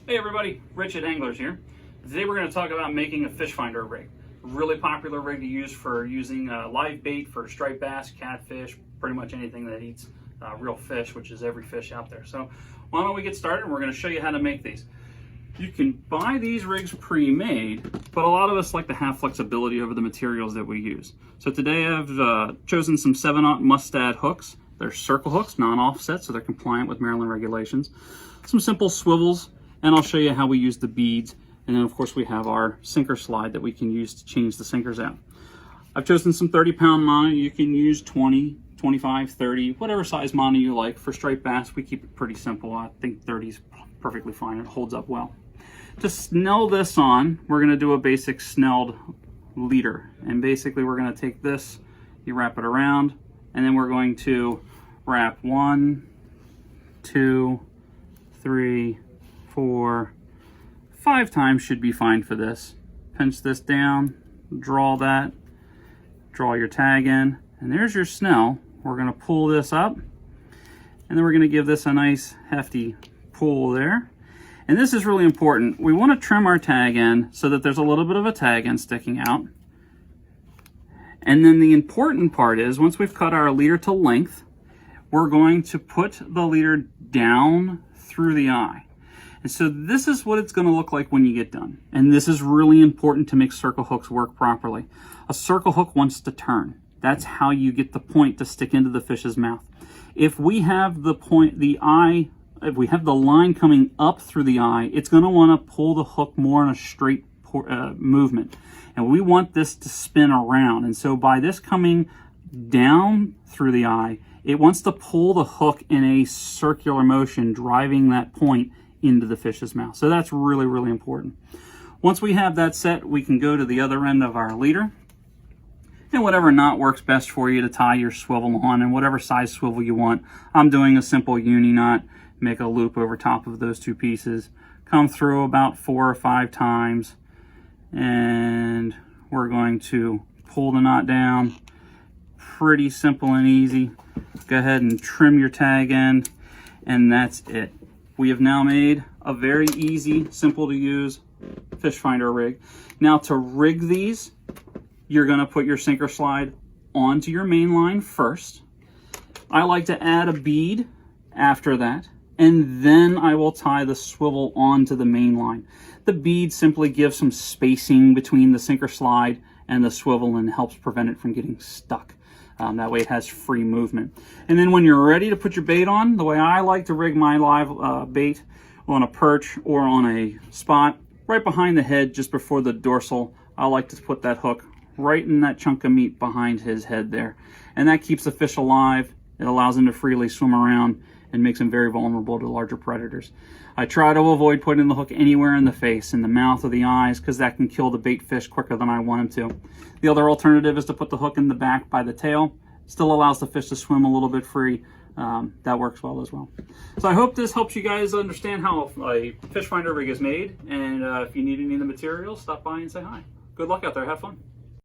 Hey everybody, Rich at Anglers here. Today we're going to talk about making a fish finder rig. Really popular rig to use for using live bait for striped bass, catfish, pretty much anything that eats real fish, which is every fish out there. So why don't we get started and we're going to show you how to make these. You can buy these rigs pre-made, but a lot of us like to have flexibility over the materials that we use. So today I've chosen some 7/0 Mustad hooks. They're circle hooks, non-offset, so they're compliant with Maryland regulations. Some simple swivels, and I'll show you how we use the beads. And then of course we have our sinker slide that we can use to change the sinkers out. I've chosen some 30-pound mono. You can use 20, 25, 30, whatever size mono you like. For striped bass, we keep it pretty simple. I think 30 is perfectly fine. It holds up well. To snell this on, we're going to do a basic Snailed Leader. And basically we're going to take this, you wrap it around, and then we're going to wrap 1, 2, 3, 4, 5 times should be fine for this. Pinch this down, draw that, draw your tag in, and there's your snell. We're going to pull this up, and then we're going to give this a nice hefty pull there. And this is really important. We want to trim our tag end so that there's a little bit of a tag end sticking out. And then the important part is, once we've cut our leader to length, we're going to put the leader down through the eye. And so this is what it's going to look like when you get done. And this is really important to make circle hooks work properly. A circle hook wants to turn. That's how you get the point to stick into the fish's mouth. If we have the point, if we have the line coming up through the eye, it's going to want to pull the hook more in a straight movement. And we want this to spin around. And so by this coming down through the eye, it wants to pull the hook in a circular motion, driving that point into the fish's mouth. So that's really, really important. Once we have that set, we can go to the other end of our leader. And whatever knot works best for you to tie your swivel on, and whatever size swivel you want. I'm doing a simple uni knot. Make a loop over top of those two pieces. Come through about 4 or 5 times. And we're going to pull the knot down. Pretty simple and easy. Go ahead and trim your tag end, and that's it. We have now made a very easy, simple to use fish finder rig. Now to rig these, you're going to put your sinker slide onto your main line first. I like to add a bead after that, and then I will tie the swivel onto the main line. The bead simply gives some spacing between the sinker slide and the swivel and helps prevent it from getting stuck. That way it has free movement. And then when you're ready to put your bait on, the way I like to rig my live bait on a perch or on a spot, right behind the head, just before the dorsal, I like to put that hook right in that chunk of meat behind his head there. And that keeps the fish alive. It allows him to freely swim around and makes him very vulnerable to larger predators. I try to avoid putting the hook anywhere in the face, in the mouth or the eyes, because that can kill the bait fish quicker than I want him to. The other alternative is to put the hook in the back by the tail. Still allows the fish to swim a little bit free. That works well as well. So I hope this helps you guys understand how a fish finder rig is made. And if you need any of the materials, stop by and say hi. Good luck out there. Have fun.